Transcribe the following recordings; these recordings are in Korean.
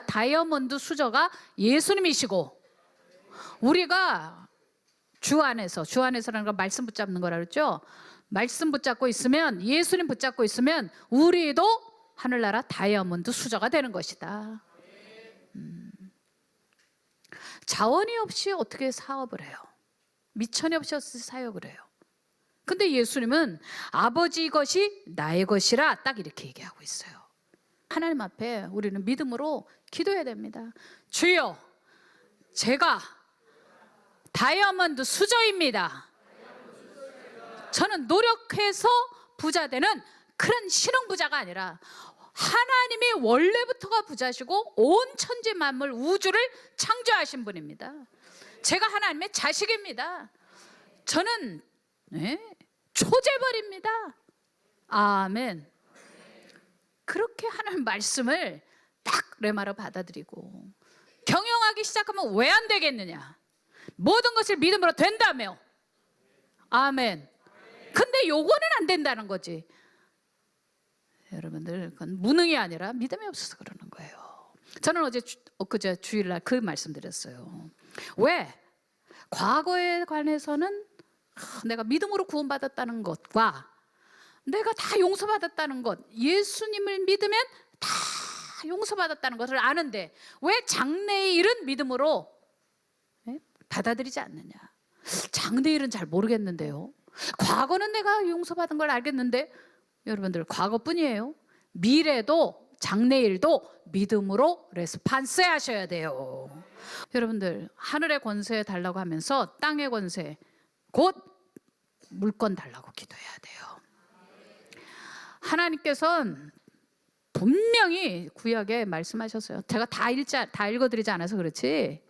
다이아몬드 수저가 예수님이시고, 우리가 주 안에서라는 건 말씀 붙잡는 거라 그랬죠. 말씀 붙잡고 있으면, 예수님 붙잡고 있으면 우리도 하늘나라 다이아몬드 수저가 되는 것이다. 자원이 없이 어떻게 사업을 해요? 미천이 없이 어떻게 사역을 해요? 근데 예수님은 아버지 것이 나의 것이라 딱 이렇게 얘기하고 있어요. 하나님 앞에 우리는 믿음으로 기도해야 됩니다. 주여, 제가 다이아몬드 수저입니다. 저는 노력해서 부자 되는 그런 신흥부자가 아니라 하나님이 원래부터가 부자시고 온 천지 만물 우주를 창조하신 분입니다. 제가 하나님의 자식입니다. 저는 초재벌입니다. 아멘. 그렇게 하나님 말씀을 딱 레마로 받아들이고 경영하기 시작하면 왜 안 되겠느냐? 모든 것을 믿음으로 된다며. 아멘. 근데 요거는 안 된다는 거지. 여러분들, 그건 무능이 아니라 믿음이 없어서 그러는 거예요. 저는 어제 그제 주일날 그 말씀 드렸어요. 왜? 과거에 관해서는 내가 믿음으로 구원받았다는 것과 내가 다 용서받았다는 것, 예수님을 믿으면 다 용서받았다는 것을 아는데 왜 장래의 일은 믿음으로 받아들이지 않느냐? 장래의 일은 잘 모르겠는데요. 과거는 내가 용서받은 걸 알겠는데, 여러분들, 과거뿐이에요. 미래도 장래일도 믿음으로 레스판스 하셔야 돼요. 여러분들, 하늘의 권세 달라고 하면서 땅의 권세, 곧 물건 달라고 기도해야 돼요. 하나님께서는 분명히 구약에 말씀하셨어요. 제가 다 읽어드리지 않아서 그렇지,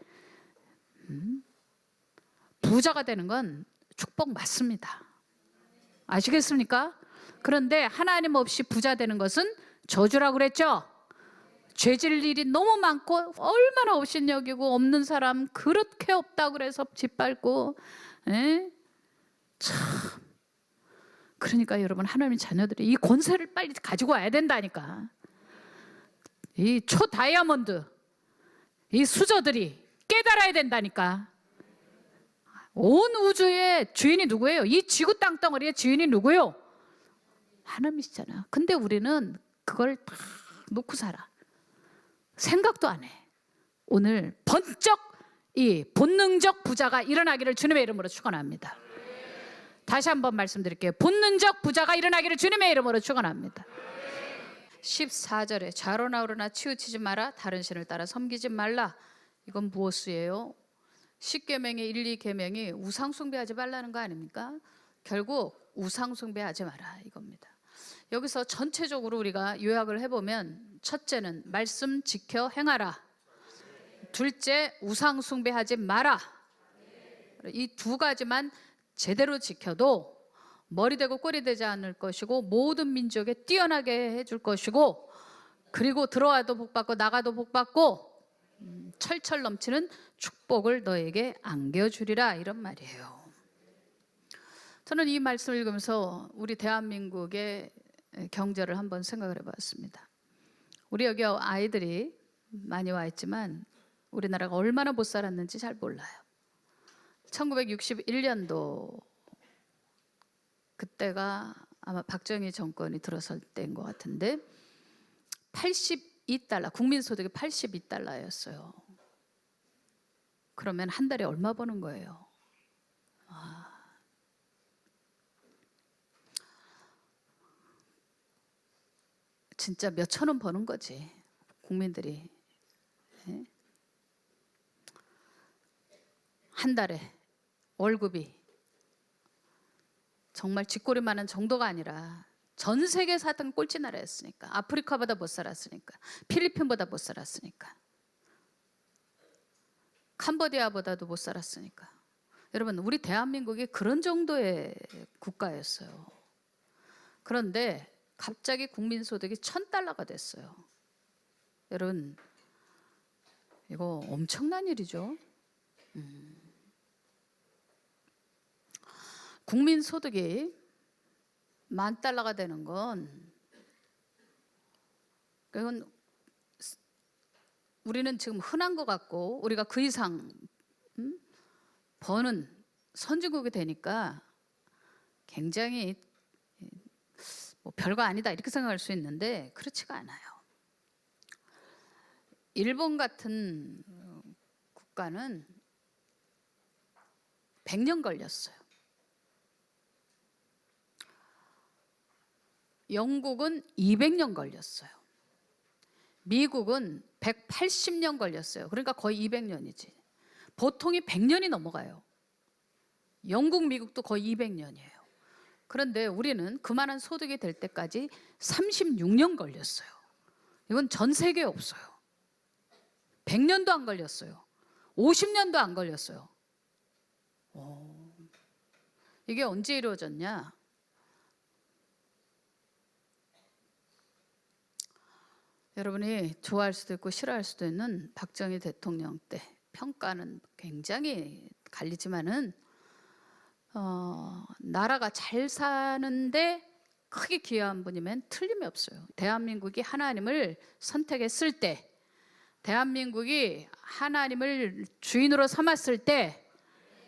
부자가 되는 건 축복 맞습니다. 아시겠습니까? 그런데 하나님 없이 부자 되는 것은 저주라고 그랬죠. 죄질 일이 너무 많고 얼마나 업신여기고 없는 사람 그렇게 없다고 그래서 짓밟고, 참. 그러니까 여러분, 하나님의 자녀들이 이 권세를 빨리 가지고 와야 된다니까. 이 초다이아몬드, 이 수저들이 깨달아야 된다니까. 온 우주의 주인이 누구예요? 이 지구 땅덩어리의 주인이 누구예요? 하나님이시잖아. 근데 우리는 그걸 다 놓고 살아. 생각도 안 해. 오늘 번쩍 이 본능적 부자가 일어나기를 주님의 이름으로 축원합니다. 다시 한번 말씀드릴게요. 본능적 부자가 일어나기를 주님의 이름으로 축원합니다. 14절에 좌로나 우로나 치우치지 마라, 다른 신을 따라 섬기지 말라. 이건 무엇이에요? 10계명의 1, 2계명이 우상 숭배하지 말라는 거 아닙니까? 결국 우상 숭배하지 마라 이겁니다. 여기서 전체적으로 우리가 요약을 해보면, 첫째는 말씀 지켜 행하라, 둘째 우상 숭배하지 마라. 이 두 가지만 제대로 지켜도 머리 되고 꼬리 되지 않을 것이고 모든 민족에 뛰어나게 해줄 것이고, 그리고 들어와도 복받고 나가도 복받고 철철 넘치는 축복을 너에게 안겨주리라, 이런 말이에요. 저는 이 말씀을 읽으면서 우리 대한민국의 경제를 한번 생각을 해봤습니다. 우리 여기 아이들이 많이 와 있지만 우리나라가 얼마나 못 살았는지 잘 몰라요. 1961년도 그때가 아마 박정희 정권이 들어설 때인 것 같은데 82달러, 국민소득이 82달러였어요. 그러면 한 달에 얼마 버는 거예요? 진짜 몇 천 원 버는 거지, 국민들이. 한 달에 월급이 정말 쥐꼬리만한 정도가 아니라 전 세계 사상 꼴찌 나라였으니까, 아프리카보다 못 살았으니까, 필리핀보다 못 살았으니까, 캄보디아보다도 못 살았으니까. 여러분, 우리 대한민국이 그런 정도의 국가였어요. 그런데 갑자기 국민소득이 1,000달러가 됐어요. 여러분, 이거 엄청난 일이죠. 국민소득이 10,000달러가 되는 건, 그건 우리는 지금 흔한 것 같고 우리가 그 이상 버는 선진국이 되니까 굉장히 뭐 별거 아니다 이렇게 생각할 수 있는데 그렇지가 않아요. 일본 같은 국가는 100년 걸렸어요. 영국은 200년 걸렸어요. 미국은 180년 걸렸어요. 그러니까 거의 200년이지. 보통이 100년이 넘어가요. 영국, 미국도 거의 200년이에요. 그런데 우리는 그만한 소득이 될 때까지 36년 걸렸어요. 이건 전 세계에 없어요. 100년도 안 걸렸어요. 50년도 안 걸렸어요. 이게 언제 이루어졌냐? 여러분이 좋아할 수도 있고 싫어할 수도 있는 박정희 대통령 때 평가는 굉장히 갈리지만은 나라가 잘 사는데 크게 기여한 분이면 틀림이 없어요. 대한민국이 하나님을 선택했을 때, 대한민국이 하나님을 주인으로 삼았을 때,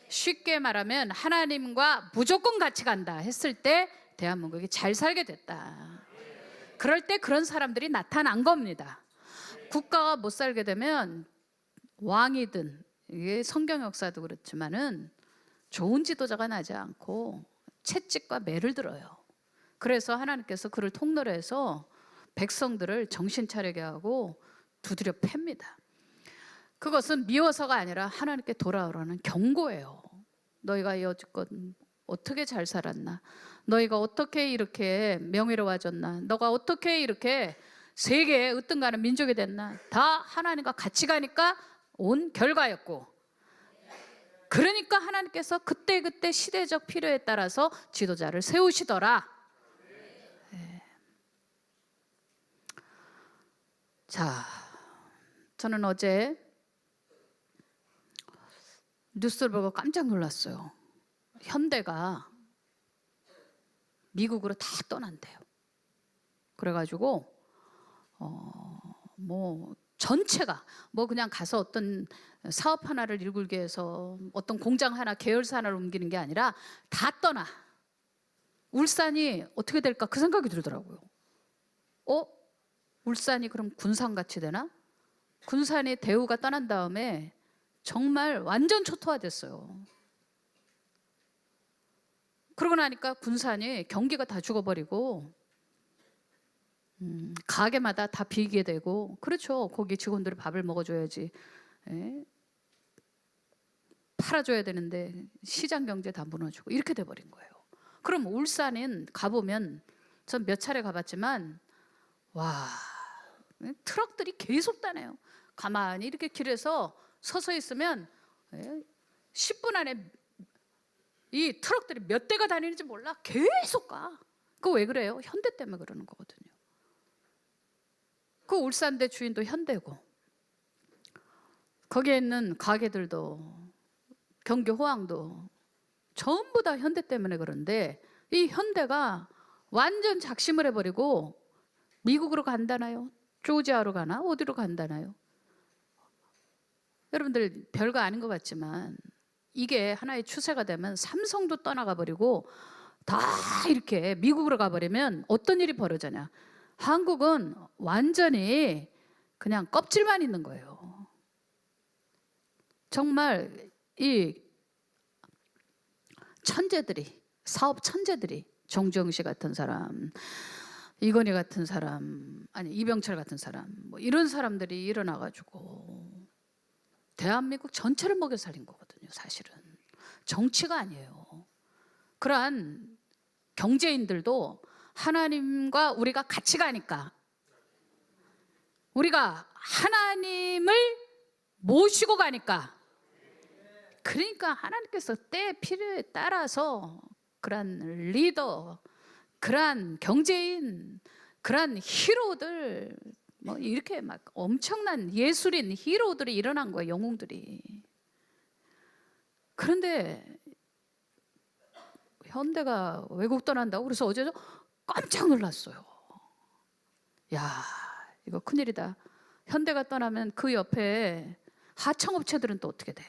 쉽게 말하면 하나님과 무조건 같이 간다 했을 때 대한민국이 잘 살게 됐다. 그럴 때 그런 사람들이 나타난 겁니다. 국가가 못 살게 되면 왕이든, 이게 성경 역사도 그렇지만은 좋은 지도자가 나지 않고 채찍과 매를 들어요. 그래서 하나님께서 그를 통로로 해서 백성들을 정신 차리게 하고 두드려 팹니다. 그것은 미워서가 아니라 하나님께 돌아오라는 경고예요. 너희가 여지껏 어떻게 잘 살았나? 너희가 어떻게 이렇게 명예로워졌나? 너가 어떻게 이렇게 세계에 으뜸가는 민족이 됐나? 다 하나님과 같이 가니까 온 결과였고, 그러니까 하나님께서 그때그때 시대적 필요에 따라서 지도자를 세우시더라. 네. 자, 저는 어제 뉴스를 보고 깜짝 놀랐어요. 현대가 미국으로 다 떠난대요. 그래가지고 뭐 전체가 뭐 그냥 가서 어떤 사업 하나를 일굴기 위해서 어떤 공장 하나, 계열사 하나를 옮기는 게 아니라 다 떠나. 울산이 어떻게 될까 그 생각이 들더라고요. 울산이 그럼 군산같이 되나? 군산이 대우가 떠난 다음에 정말 완전 초토화됐어요. 그러고 나니까 군산이 경기가 다 죽어버리고 가게마다 다 비게 되고, 그렇죠. 거기 직원들이 밥을 먹어줘야지. 예? 팔아줘야 되는데 시장 경제 다 무너지고 이렇게 돼버린 거예요. 그럼 울산은 가보면, 전 몇 차례 가봤지만 와, 트럭들이 계속 다녀요. 가만히 이렇게 길에서 서서 있으면 10분 안에 이 트럭들이 몇 대가 다니는지 몰라. 계속 가. 그거 왜 그래요? 현대 때문에 그러는 거거든요. 그 울산대 주인도 현대고, 거기에 있는 가게들도, 경기 호황도 전부 다 현대 때문에 그런데, 이 현대가 완전 작심을 해버리고 미국으로 간다나요? 조지아로 가나? 어디로 간다나요? 여러분들 별거 아닌 것 같지만 이게 하나의 추세가 되면 삼성도 떠나가 버리고 다 이렇게 미국으로 가버리면 어떤 일이 벌어지냐? 한국은 완전히 그냥 껍질만 있는 거예요. 정말 이 천재들이, 사업 천재들이, 정주영 씨 같은 사람, 이건희 같은 사람, 아니 이병철 같은 사람, 뭐 이런 사람들이 일어나가지고 대한민국 전체를 먹여 살린 거거든요. 사실은 정치가 아니에요. 그러한 경제인들도 하나님과 우리가 같이 가니까, 우리가 하나님을 모시고 가니까, 그러니까 하나님께서 때 필요에 따라서 그러한 리더, 그러한 경제인, 그러한 히로들, 뭐 이렇게 막 엄청난 예술인 히로들이 일어난 거예요. 영웅들이. 그런데 현대가 외국 떠난다고 그래서 어제 깜짝 놀랐어요. 야, 이거 큰일이다. 현대가 떠나면 그 옆에 하청업체들은 또 어떻게 돼?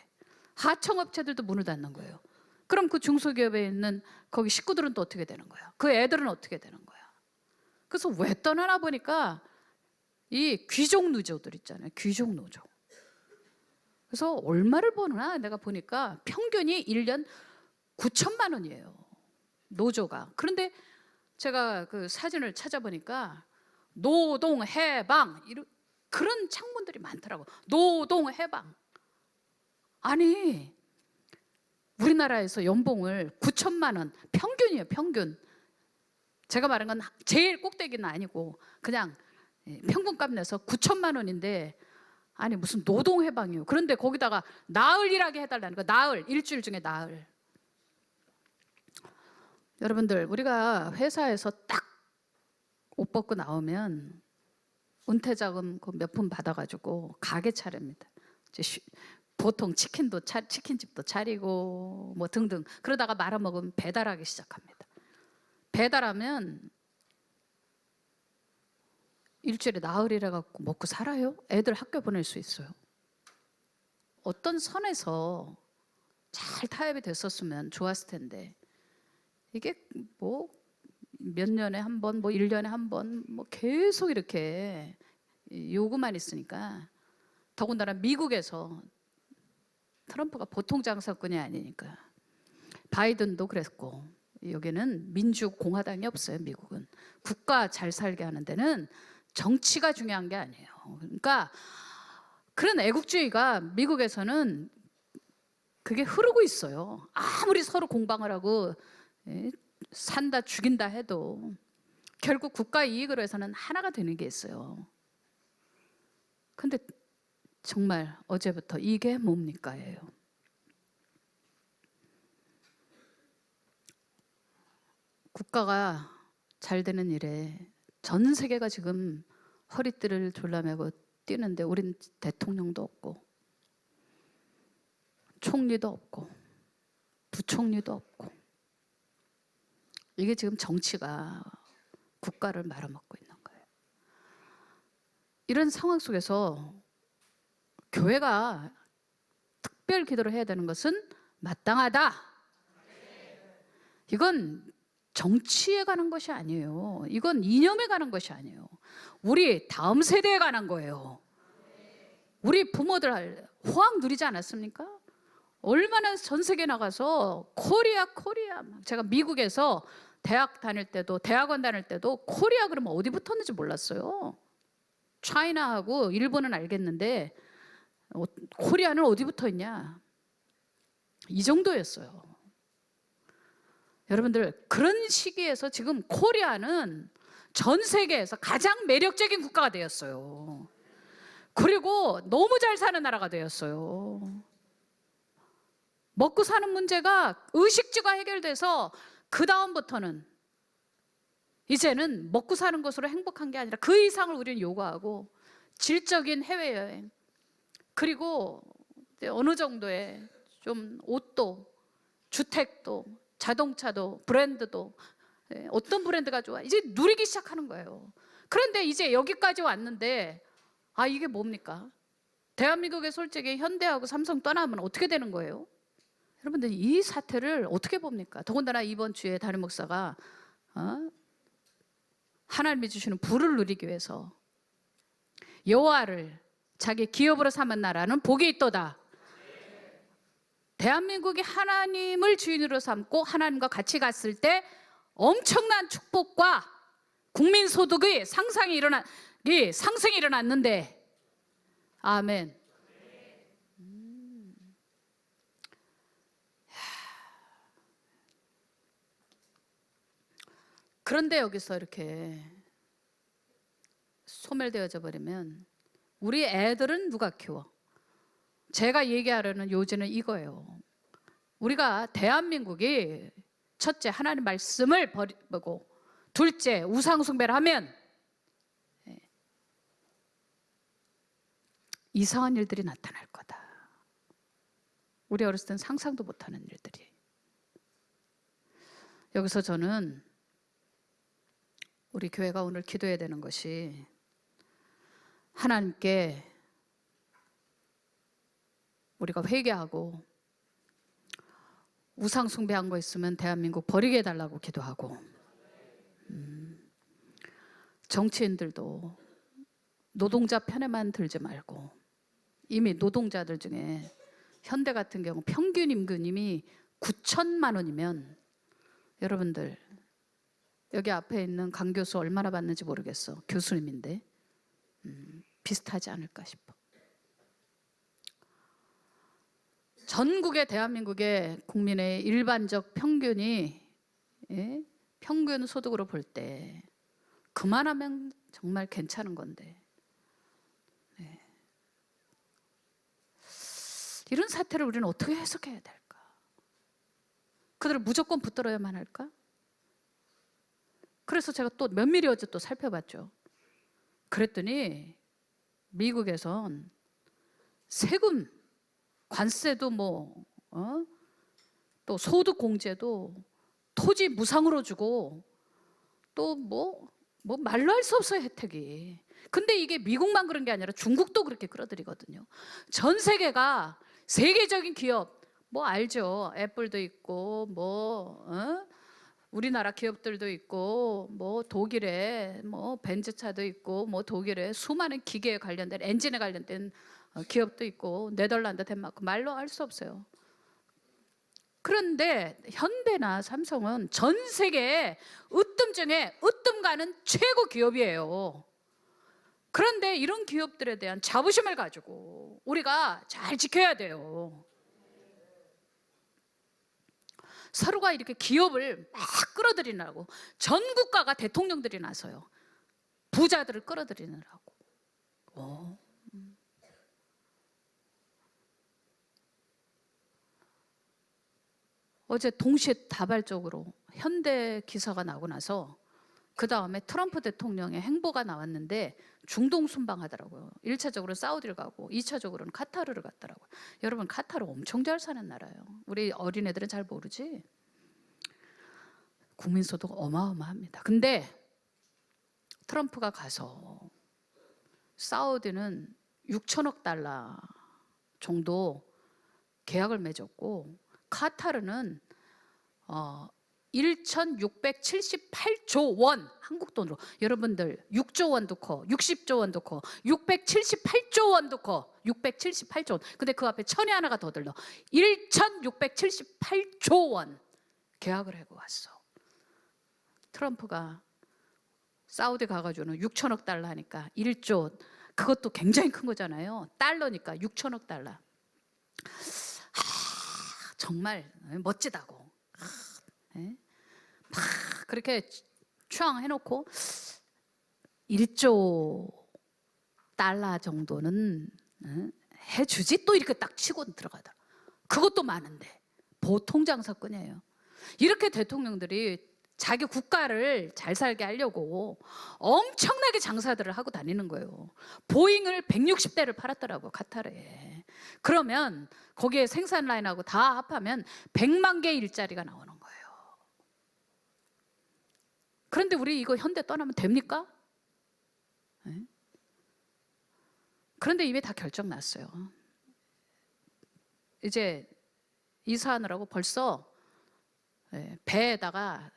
하청업체들도 문을 닫는 거예요. 그럼 그 중소기업에 있는 거기 식구들은 또 어떻게 되는 거야? 그 애들은 어떻게 되는 거야? 그래서 왜 떠나나 보니까 이 귀족 노조들 있잖아요. 귀족 노조. 그래서 얼마를 버느나 내가 보니까 평균이 1년 9천만 원이에요. 노조가. 그런데 제가 그 사진을 찾아보니까 노동 해방 그런 창문들이 많더라고. 노동 해방. 아니 우리나라에서 연봉을 9천만 원 평균이에요. 평균. 제가 말한 건 제일 꼭대기는 아니고 그냥 평균값 내서 9천만 원인데 아니 무슨 노동 해방이요. 그런데 거기다가 나흘 일하게 해달라는 거. 나흘. 일주일 중에 나흘. 여러분들 우리가 회사에서 딱 옷 벗고 나오면 은퇴자금 몇 푼 받아가지고 가게 차립니다. 보통 치킨집도 차리고 뭐 등등. 그러다가 말아먹으면 배달하기 시작합니다. 배달하면 일주일에 나흘이라 갖고 먹고 살아요? 애들 학교 보낼 수 있어요. 어떤 선에서 잘 타협이 됐었으면 좋았을 텐데 이게 뭐 몇 년에 한 번, 뭐 1년에 한 번, 뭐 계속 이렇게 요구만 있으니까 더군다나 미국에서 트럼프가 보통 장사꾼이 아니니까 바이든도 그랬고 여기는 민주공화당이 없어요. 미국은 국가 잘 살게 하는 데는 정치가 중요한 게 아니에요. 그러니까 그런 애국주의가 미국에서는 그게 흐르고 있어요. 아무리 서로 공방을 하고 산다 죽인다 해도 결국 국가 이익으로 해서는 하나가 되는 게 있어요. 근데 정말 어제부터 이게 뭡니까예요. 국가가 잘 되는 일에 전 세계가 지금 허리띠를 졸라매고 뛰는데 우린 대통령도 없고 총리도 없고 부총리도 없고 이게 지금 정치가 국가를 말아먹고 있는 거예요. 이런 상황 속에서 교회가 특별 기도를 해야 되는 것은 마땅하다. 이건 정치에 관한 것이 아니에요. 이건 이념에 관한 것이 아니에요. 우리 다음 세대에 관한 거예요. 우리 부모들 호황 누리지 않았습니까? 얼마나 전 세계 나가서 코리아 제가 미국에서 대학 다닐 때도 대학원 다닐 때도 코리아 그러면 어디 붙었는지 몰랐어요. 차이나하고 일본은 알겠는데 코리아는 어디 붙어 있냐 이 정도였어요. 여러분들 그런 시기에서 지금 코리아는 전 세계에서 가장 매력적인 국가가 되었어요. 그리고 너무 잘 사는 나라가 되었어요. 먹고 사는 문제가 의식주가 해결돼서 그 다음부터는 이제는 먹고 사는 것으로 행복한 게 아니라 그 이상을 우리는 요구하고 질적인 해외여행 그리고 어느 정도의 좀 옷도 주택도 자동차도 브랜드도 어떤 브랜드가 좋아 이제 누리기 시작하는 거예요. 그런데 이제 여기까지 왔는데 아 이게 뭡니까? 대한민국에 솔직히 현대하고 삼성 떠나면 어떻게 되는 거예요? 여러분들 이 사태를 어떻게 봅니까? 더군다나 이번 주에 담임 목사가 하나님이 주시는 부를 누리기 위해서 여호와를 자기 기업으로 삼은 나라는 복이 있도다. 대한민국이 하나님을 주인으로 삼고 하나님과 같이 갔을 때 엄청난 축복과 국민소득의 상승이 일어났는데 아멘. 그런데 여기서 이렇게 소멸되어져 버리면 우리 애들은 누가 키워? 제가 얘기하려는 요지는 이거예요. 우리가 대한민국이 첫째 하나님 말씀을 버리고 둘째 우상 숭배를 하면 이상한 일들이 나타날 거다. 우리 어렸을 땐 상상도 못하는 일들이. 여기서 저는 우리 교회가 오늘 기도해야 되는 것이 하나님께 우리가 회개하고 우상 숭배한 거 있으면 대한민국 버리게 해달라고 기도하고, 정치인들도 노동자 편에만 들지 말고, 이미 노동자들 중에 현대 같은 경우 평균 임금이 9천만 원이면 여러분들 여기 앞에 있는 강 교수 얼마나 받는지 모르겠어. 교수님인데 비슷하지 않을까 싶어. 전국의 대한민국의 국민의 일반적 평균이, 평균 소득으로 볼 때 그만하면 정말 괜찮은 건데, 이런 사태를 우리는 어떻게 해석해야 될까? 그들을 무조건 붙들어야만 할까? 그래서 제가 또 면밀히 어제 또 살펴봤죠. 그랬더니 미국에선 세금, 관세도 또 소득 공제도 토지 무상으로 주고, 또 말로 할 수 없어요, 혜택이. 근데 이게 미국만 그런 게 아니라 중국도 그렇게 끌어들이거든요. 전 세계가 세계적인 기업, 알죠? 애플도 있고, 우리나라 기업들도 있고, 독일에 벤츠차도 있고, 독일에 수많은 기계에 관련된, 엔진에 관련된 기업도 있고, 네덜란드, 덴마크, 말로 할 수 없어요. 그런데 현대나 삼성은 전 세계에 으뜸 중에 으뜸 가는 최고 기업이에요. 그런데 이런 기업들에 대한 자부심을 가지고 우리가 잘 지켜야 돼요. 서로가 이렇게 기업을 막 끌어들이느라고 전 국가가 대통령들이 나서요. 부자들을 끌어들이느라고. 어제 동시다발적으로 현대 기사가 나고 나서 그 다음에 트럼프 대통령의 행보가 나왔는데 중동 순방하더라고요. 1차적으로 사우디를 가고 2차적으로는 카타르를 갔더라고요. 여러분, 카타르 엄청 잘 사는 나라예요. 우리 어린애들은 잘 모르지. 국민소득 어마어마합니다. 근데 트럼프가 가서 사우디는 6천억 달러 정도 계약을 맺었고, 카타르는 1,678조 원, 한국 돈으로 여러분들 6조 원도 커, 60조 원도 커, 678조 원도 커, 678조 원. 근데 그 앞에 천이 하나가 더 들러. 1,678조 원 계약을 하고 왔어. 트럼프가 사우디 가가지고는 6천억 달러 하니까 1조, 그것도 굉장히 큰 거잖아요. 달러니까 6천억 달러. 정말 멋지다고. 막 그렇게 추앙해놓고 1조 달러 정도는 해주지, 또 이렇게 딱 치고 들어가더라. 그것도 많은데 보통 장사꾼이에요. 이렇게 대통령들이 자기 국가를 잘 살게 하려고 엄청나게 장사들을 하고 다니는 거예요. 보잉을 160대를 팔았더라고요, 카타르에. 그러면 거기에 생산 라인하고 다 합하면 100만 개 일자리가 나오는 거예요. 그런데 우리 이거 현대 떠나면 됩니까? 그런데 이미 다 결정 났어요. 이제 이사하느라고 벌써 배에다가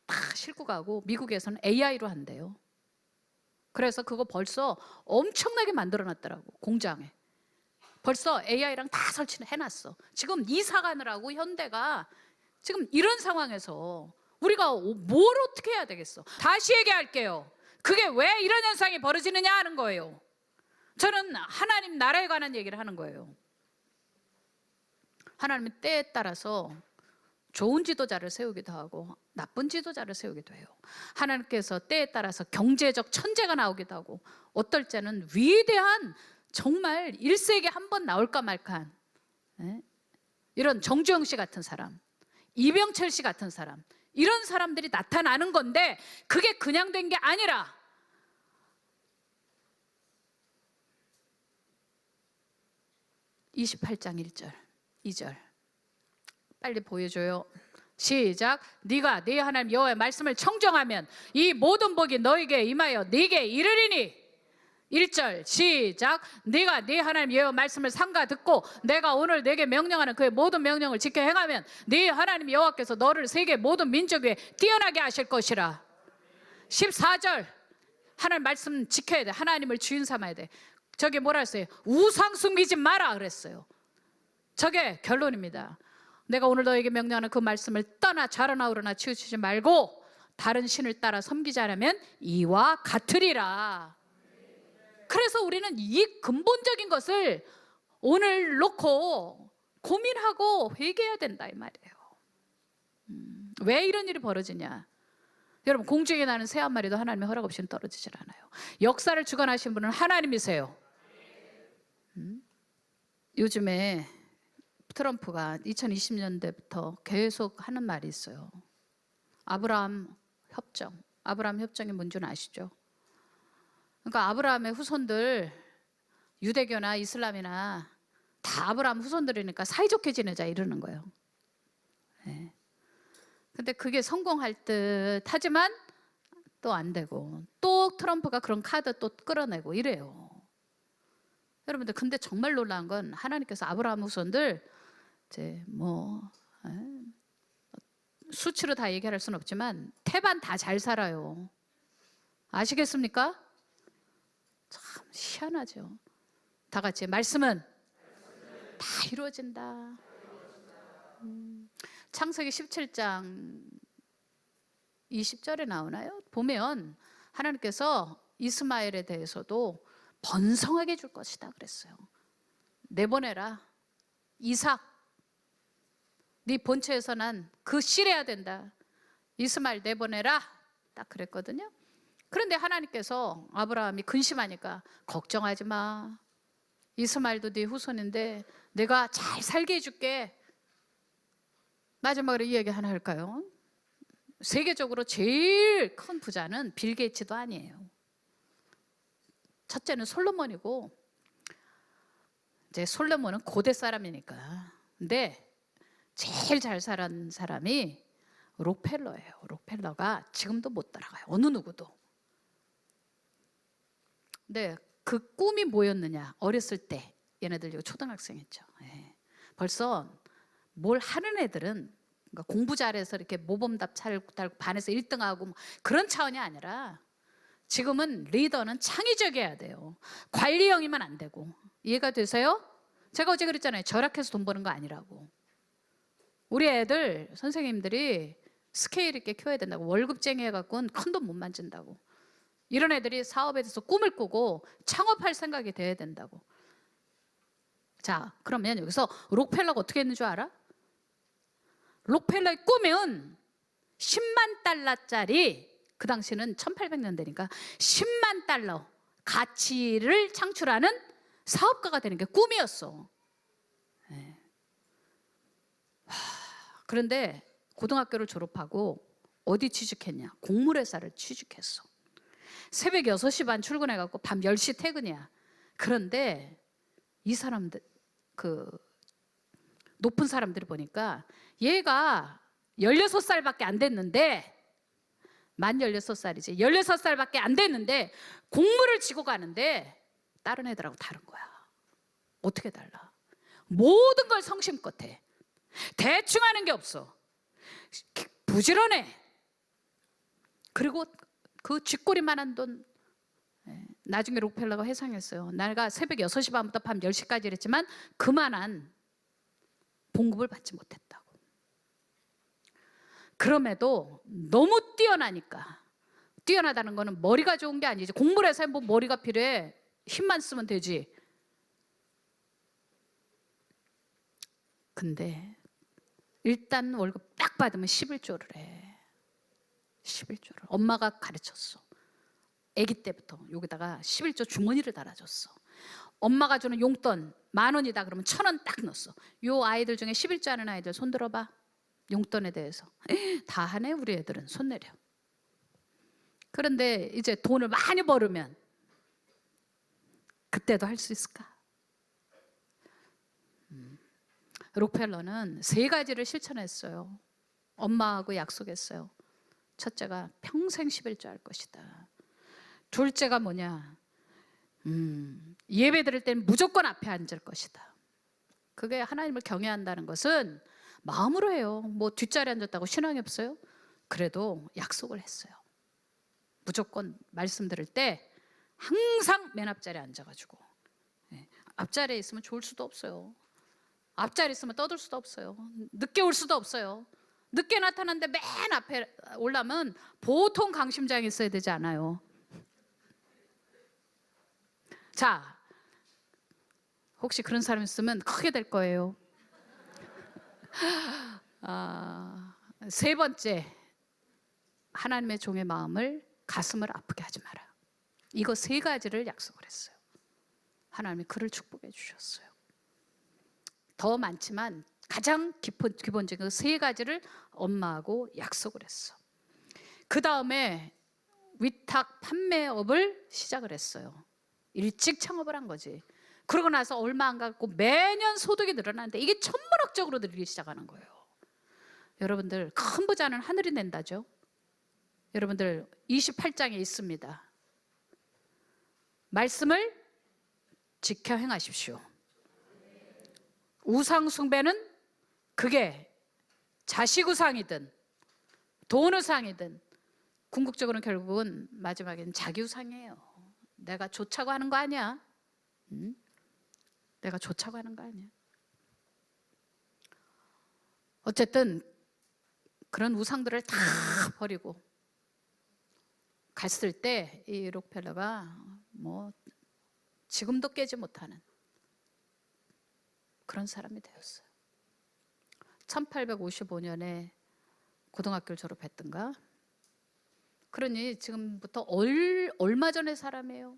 다 싣고 가고, 미국에서는 AI로 한대요. 그래서 그거 벌써 엄청나게 만들어놨더라고, 공장에. 벌써 AI랑 다 설치해놨어. 지금 이사 가느라고 현대가 지금 이런 상황에서 우리가 뭘 어떻게 해야 되겠어? 다시 얘기할게요. 그게 왜 이런 현상이 벌어지느냐 하는 거예요. 저는 하나님 나라에 관한 얘기를 하는 거예요. 하나님은 때에 따라서 좋은 지도자를 세우기도 하고 나쁜 지도자를 세우기도 해요. 하나님께서 때에 따라서 경제적 천재가 나오기도 하고, 어떨 때는 위대한, 정말 1세기에 한 번 나올까 말까 한 이런 정주영 씨 같은 사람, 이병철 씨 같은 사람, 이런 사람들이 나타나는 건데, 그게 그냥 된 게 아니라 28장 1절 2절 빨리 보여줘요. 시작. 네가 네 하나님 여호와의 말씀을 청정하면 이 모든 복이 너에게 임하여 네게 이르리니. 1절 시작. 네가 네 하나님 여호와 말씀을 삼가 듣고 내가 오늘 네게 명령하는 그의 모든 명령을 지켜 행하면 네 하나님 여호와께서 너를 세계 모든 민족 위에 뛰어나게 하실 것이라. 14절 하나님 말씀 지켜야 돼. 하나님을 주인 삼아야 돼. 저게 뭐라 했어요? 우상 숨기지 마라 그랬어요. 저게 결론입니다. 내가 오늘 너에게 명령하는 그 말씀을 떠나 좌로나 우로나 치우치지 말고 다른 신을 따라 섬기지 않으면 이와 같으리라. 그래서 우리는 이 근본적인 것을 오늘 놓고 고민하고 회개해야 된다 이 말이에요. 왜 이런 일이 벌어지냐? 여러분, 공중에 나는 새 한 마리도 하나님의 허락 없이는 떨어지질 않아요. 역사를 주관하신 분은 하나님이세요. 요즘에 트럼프가 2020년대부터 계속 하는 말이 있어요. 아브라함 협정. 아브라함 협정이 뭔지는 아시죠? 그러니까 아브라함의 후손들, 유대교나 이슬람이나 다 아브라함 후손들이니까 사이좋게 지내자 이러는 거예요. 네. 근데 그게 성공할 듯 하지만 또 안 되고, 또 트럼프가 그런 카드 또 끌어내고 이래요. 여러분들, 근데 정말 놀라운 건 하나님께서 아브라함 후손들 이제 수치로 다 얘기할 수는 없지만 태반 다 잘 살아요. 아시겠습니까? 참 희한하죠. 다 같이 말씀은 다 이루어진다. 창세기 17장 20절에 나오나요? 보면 하나님께서 이스마엘에 대해서도 번성하게 줄 것이다 그랬어요. 내보내라. 이삭, 네 본처에서 난 그 씨래야 된다. 이스마엘 내보내라. 딱 그랬거든요. 그런데 하나님께서 아브라함이 근심하니까 걱정하지 마. 이스마엘도 네 후손인데 내가 잘 살게 해줄게. 마지막으로 이 얘기 하나 할까요? 세계적으로 제일 큰 부자는 빌 게이츠도 아니에요. 첫째는 솔로몬이고, 이제 솔로몬은 고대 사람이니까. 근데 제일 잘 살은 사람이 록펠러예요. 록펠러가 지금도 못 따라가요. 어느 누구도. 근데 그 꿈이 뭐였느냐? 어렸을 때 얘네들 이거 초등학생이죠. 벌써 뭘 하는 애들은, 그러니까 공부 잘해서 이렇게 모범답 잘 달고 반에서 1등하고 그런 차원이 아니라 지금은 리더는 창의적이어야 돼요. 관리형이면 안 되고. 이해가 되세요? 제가 어제 그랬잖아요. 절약해서 돈 버는 거 아니라고. 우리 애들 선생님들이 스케일 있게 키워야 된다고. 월급쟁이 해갖고는 큰 돈 못 만진다고. 이런 애들이 사업에 대해서 꿈을 꾸고 창업할 생각이 돼야 된다고. 자, 그러면 여기서 록펠러가 어떻게 했는 줄 알아? 록펠러의 꿈은 10만 달러짜리, 그 당시는 1800년대니까 10만 달러 가치를 창출하는 사업가가 되는 게 꿈이었어. 그런데 고등학교를 졸업하고 어디 취직했냐? 곡물회사를 취직했어. 새벽 6시 반 출근해갖고 밤 10시 퇴근이야. 그런데 이 사람들, 그 높은 사람들이 보니까 얘가 16살밖에 안 됐는데, 만 16살이지. 16살밖에 안 됐는데 곡물을 지고 가는데 다른 애들하고 다른 거야. 어떻게 달라? 모든 걸 성심껏 해. 대충 하는 게 없어. 부지런해. 그리고 그 쥐꼬리만한 돈, 나중에 록펠러가 회상했어요. 내가 새벽 6시 반부터 밤 10시까지 일했지만 그만한 봉급을 받지 못했다고. 그럼에도 너무 뛰어나니까. 뛰어나다는 거는 머리가 좋은 게 아니지. 곡물회사에 뭐 머리가 필요해. 힘만 쓰면 되지. 근데 일단 월급 딱 받으면 11조를 해. 11조를. 엄마가 가르쳤어. 아기 때부터 여기다가 11조 주머니를 달아줬어. 엄마가 주는 용돈 10,000원이다 그러면 1,000원 딱 넣었어. 요 아이들 중에 11조 하는 아이들 손 들어봐. 용돈에 대해서. 다 하네 우리 애들은. 손 내려. 그런데 이제 돈을 많이 벌으면 그때도 할 수 있을까? 록펠러는 3가지를 실천했어요. 엄마하고 약속했어요. 첫째가 평생 11조 할 것이다. 둘째가 뭐냐? 예배 드릴 때는 무조건 앞에 앉을 것이다. 그게 하나님을 경외한다는 것은 마음으로 해요. 뭐 뒷자리에 앉았다고 신앙이 없어요? 그래도 약속을 했어요. 무조건 말씀 들을 때 항상 맨 앞자리에 앉아가지고, 앞자리에 있으면 좋을 수도 없어요. 앞자리에 있으면 떠들 수도 없어요. 늦게 올 수도 없어요. 늦게 나타났는데 맨 앞에 올라면 보통 강심장이 있어야 되지 않아요. 자, 혹시 그런 사람 있으면 크게 될 거예요. 세 번째, 하나님의 종의 마음을 가슴을 아프게 하지 마라. 이거 세 가지를 약속을 했어요. 하나님이 그를 축복해 주셨어요. 더 많지만 가장 기본적인 세 가지를 엄마하고 약속을 했어. 그 다음에 위탁 판매업을 시작을 했어요. 일찍 창업을 한 거지. 그러고 나서 얼마 안 가고 매년 소득이 늘어나는데 이게 천문학적으로 늘기 시작하는 거예요. 여러분들, 큰 부자는 하늘이 낸다죠. 여러분들 28장에 있습니다. 말씀을 지켜 행하십시오. 우상 숭배는 그게 자식 우상이든 돈 우상이든 궁극적으로는 결국은 마지막에는 자기 우상이에요. 내가 좋자고 하는 거 아니야. 내가 좋자고 하는 거 아니야. 어쨌든 그런 우상들을 다 버리고 갔을 때 이 록펠러가 뭐 지금도 깨지 못하는 그런 사람이 되었어요. 1855년에 고등학교를 졸업했던가. 그러니 지금부터 얼마 전의 사람이에요.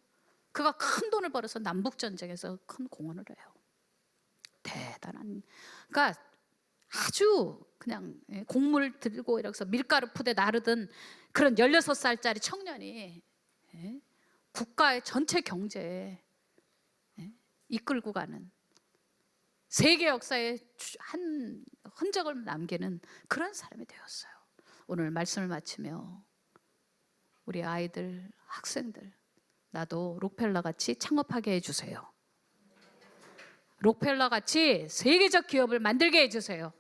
그가 큰 돈을 벌어서 남북전쟁에서 큰 공헌을 해요. 대단한. 그러니까 아주 그냥 곡물 들고 이렇게 밀가루 푸대 나르던 그런 16살짜리 청년이 국가의 전체 경제에 이끌고 가는, 세계 역사에 한 흔적을 남기는 그런 사람이 되었어요. 오늘 말씀을 마치며 우리 아이들, 학생들, 나도 록펠러 같이 창업하게 해주세요. 록펠러 같이 세계적 기업을 만들게 해주세요.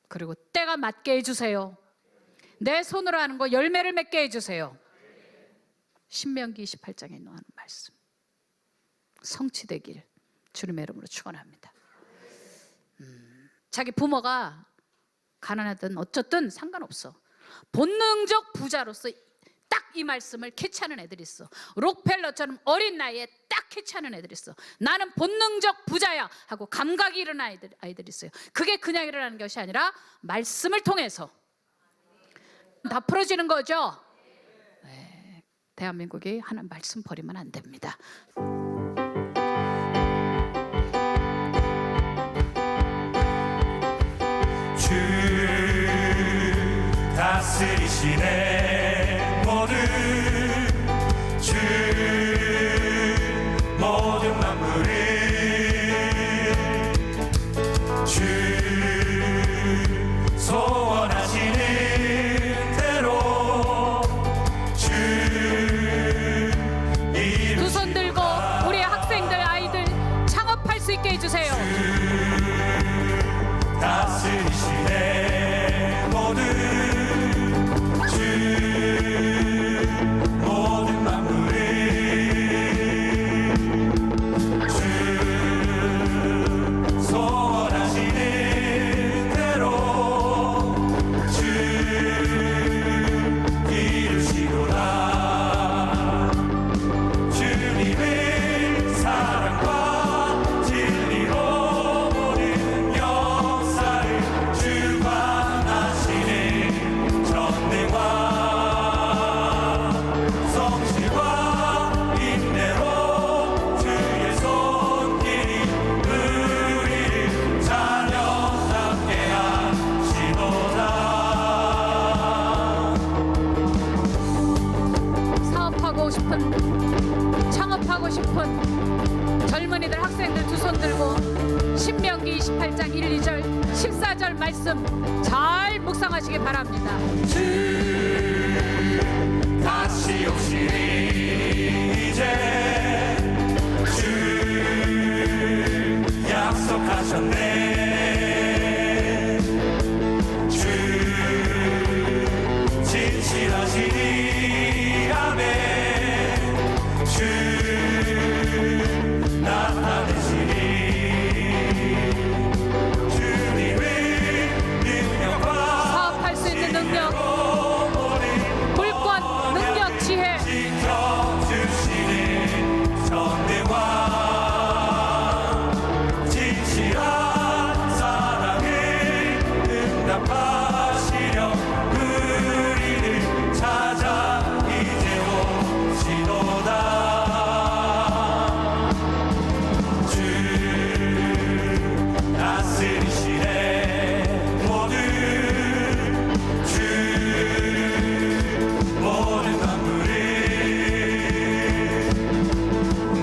그리고 때가 맞게 해주세요. 내 손으로 하는 거 열매를 맺게 해주세요. 신명기 28장에 나오는 말씀 성취되길 주님의 이름으로 축원합니다. 자기 부모가 가난하든 어쨌든 상관없어. 본능적 부자로서 딱 이 말씀을 캐치하는 애들이 있어. 록펠러처럼 어린 나이에 딱 캐치하는 애들이 있어. 나는 본능적 부자야 하고 감각이 일어나는 아이들이 있어요. 그게 그냥 일어나는 것이 아니라 말씀을 통해서 다 풀어지는 거죠. 네, 대한민국이 하나님 말씀 버리면 안 됩니다. 주 다스리시네 모든 주 모든 만물을 주 소원하시는 대로 주 두 손 들고 우리 학생들 아이들 창업할 수 있게 해주세요. 다스리시네 모든 주 모든 만물을 주 소원하시는 대로 주 이루시도다. 주님의 사랑과 진리로 모든 역사를 주관하시는 전능과 성실과 인내로 주의 손길이 우리를 자녀답게 하시도다. 사업하고 싶은, 창업하고 싶은 젊은이들, 학생들 두 손 들고 신명기 28장 1, 2절, 14절 말씀 잘 묵상하시기 바랍니다. 주 다시 오시리 이제 주 약속하셨네 주 진실하시니 아멘 주 나타내시니 주님의 능력과 사업할 수 있는 능력, 불권, 능력, 지혜, 지켜주시는 전능왕 진실한 사랑을 응답하시려 우리를 찾아 이제 오시도다 주 다스리시네 모든 주 모든 만물을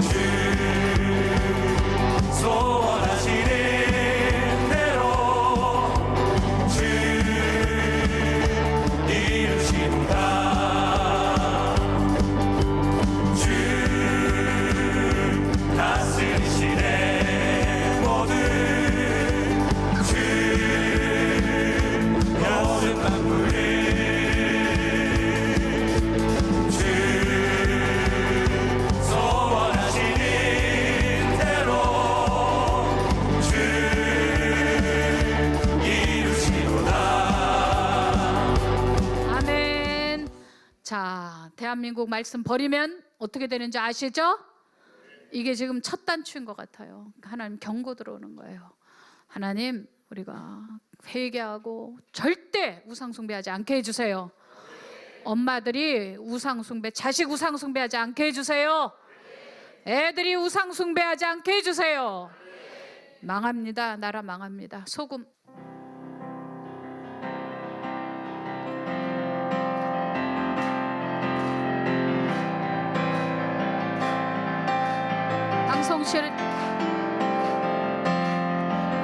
주 소원하시는 대로 주 이루시도다 주 다스리시네 모든 주 모든 만물을 주 소원하시는 대로 주 이루시도다 아멘. 자, 대한민국 말씀 버리면 어떻게 되는지 아시죠? 이게 지금 첫 단추인 것 같아요. 하나님 경고 들어오는 거예요. 하나님, 우리가 회개하고 절대 우상 숭배하지 않게 해주세요. 엄마들이 우상 숭배, 자식 우상 숭배하지 않게 해주세요. 애들이 우상 숭배하지 않게 해주세요. 망합니다. 나라 망합니다. 소금. 방송실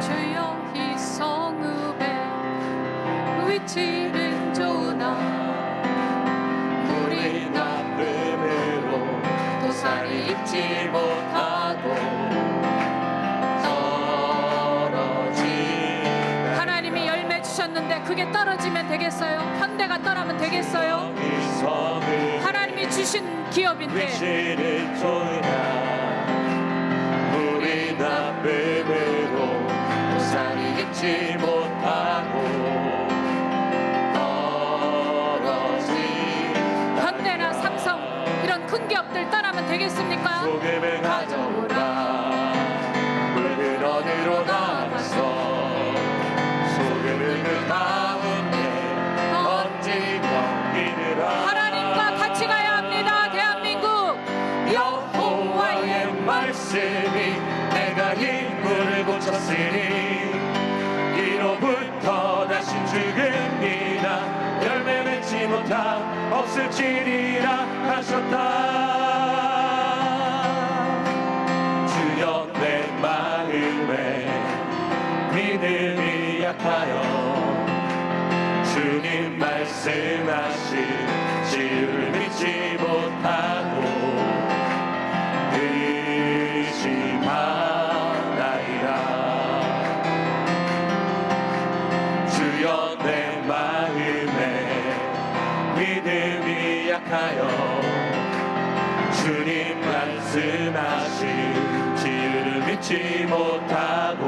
주여 이 성읍의 위치는 좋으나 우리 나쁨으로 도산이 입지 못하고 떨어진 하나님이 열매 주셨는데 그게 떨어지면 되겠어요? 현대가 떠나면 되겠어요? 이 섬을 하나님이 주신 기업인데 위치는 좋으나 우리 나쁨으로 도산이 입지 못하고 떨어진 현대나 삼성 이런 큰 기업들 떠나면 되겠습니까? 소금을 가져오라 붉은 어디로 나가서 소금을 그 가운데 던지며 이르라 하나님과 같이 가야 합니다. 대한민국 여호와의 말씀이 내가 인물을 고쳤으니 이로부터 다시 죽음이나 열매 맺지 못함 없을지니라 하셨다 주여 내 마음에 믿음이 약하여 주님 말씀하신 지혜를 믿지 못하고 의심하나이다 주여 내 마음에 믿음이 약하여 주님 말씀하신 지혜를 믿지 못하고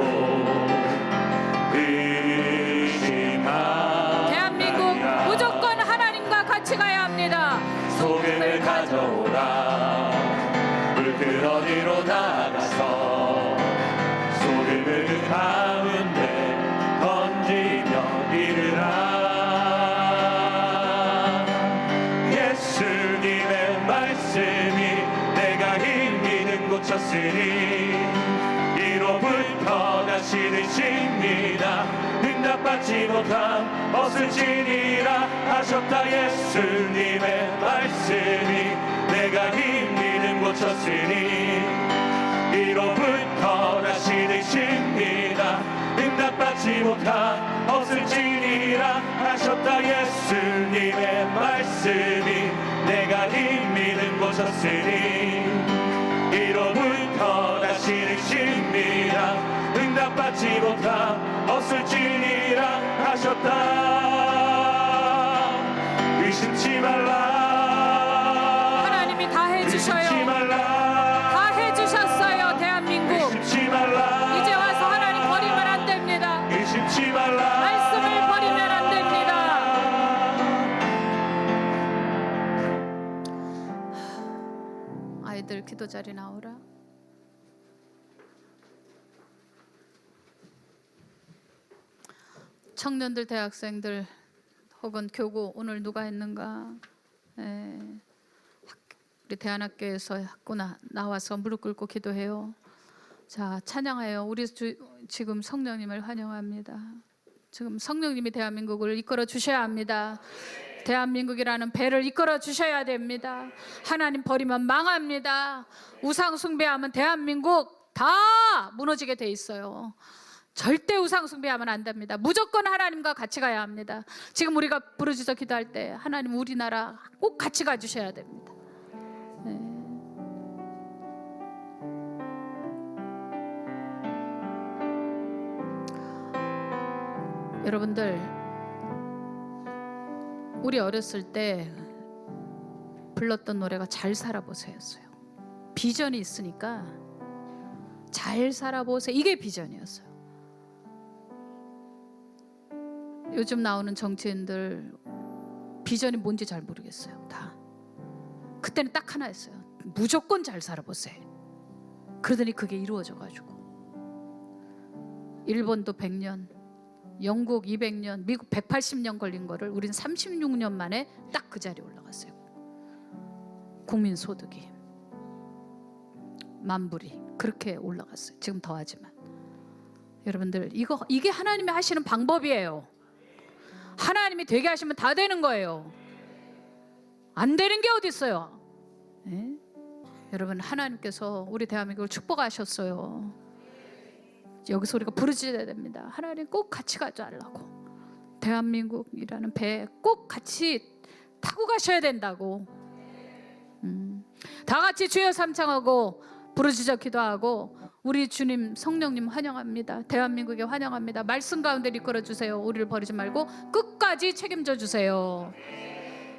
의심하나이다 대한민국 무조건 하나님과 같이 가야 합니다. 소금을 가져오라 붉은 어디로 나가서 소금을 그 가운데 던지며 이르라 예수님의 말씀이 내가 힘있는 고쳤으니 이로부터 다시 드십니다 응답받지 못함 없을지니라 하셨다 예수님의 말씀이 내가 힘있는 고쳤으니 이로부터 다시 드십니다 응답받지 못함 없을지니라 하셨다 예수님의 말씀이 내가 이미 보셨으니 이로부터 다시는 쉽니다 응답받지 못함 없을지니라 하셨다 의심치 말라 하나님이 다 의심치 해주셔요. 말라 다 해주셨어요. 대한민국 의심치 말라 이제 와서 하나님 버리면 안 됩니다. 의심치 말라 말씀을 버리면 안 됩니다. 아이들 기도 자리 나오라. 청년들, 대학생들 혹은 교구 오늘 누가 했는가? 우리 대안학교에서 학구나 나와서 무릎 꿇고 기도해요. 자, 찬양해요. 우리 지금 성령님을 환영합니다. 지금 성령님이 대한민국을 이끌어 주셔야 합니다. 대한민국이라는 배를 이끌어 주셔야 됩니다. 하나님 버리면 망합니다. 우상 숭배하면 대한민국 다 무너지게 돼 있어요. 절대 우상 숭배하면 안 됩니다. 무조건 하나님과 같이 가야 합니다. 지금 우리가 부르짖어 기도할 때 하나님 우리나라 꼭 같이 가주셔야 됩니다. 여러분들, 우리 어렸을 때 불렀던 노래가 잘 살아보세요였어요. 비전이 있으니까 잘 살아보세요. 이게 비전이었어요. 요즘 나오는 정치인들 비전이 뭔지 잘 모르겠어요. 다. 그때는 딱 하나였어요. 무조건 잘 살아보세요. 그러더니 그게 이루어져가지고 일본도 100년, 영국 200년, 미국 180년 걸린 거를 우린 36년 만에 딱 그 자리에 올라갔어요. 국민 소득이 만불이 그렇게 올라갔어요. 지금 더하지만 여러분들 이게 하나님이 하시는 방법이에요. 하나님이 되게 하시면 다 되는 거예요. 안 되는 게 어디 있어요? 네? 여러분, 하나님께서 우리 대한민국을 축복하셨어요. 여기서 우리가 부르짖어야 됩니다. 하나님 꼭 같이 가자라고. 대한민국이라는 배 꼭 같이 타고 가셔야 된다고. 다 같이 주여 삼창하고 부르짖어 기도하고 우리 주님 성령님 환영합니다. 대한민국에 환영합니다. 말씀 가운데 이끌어 주세요. 우리를 버리지 말고 끝까지 책임져 주세요.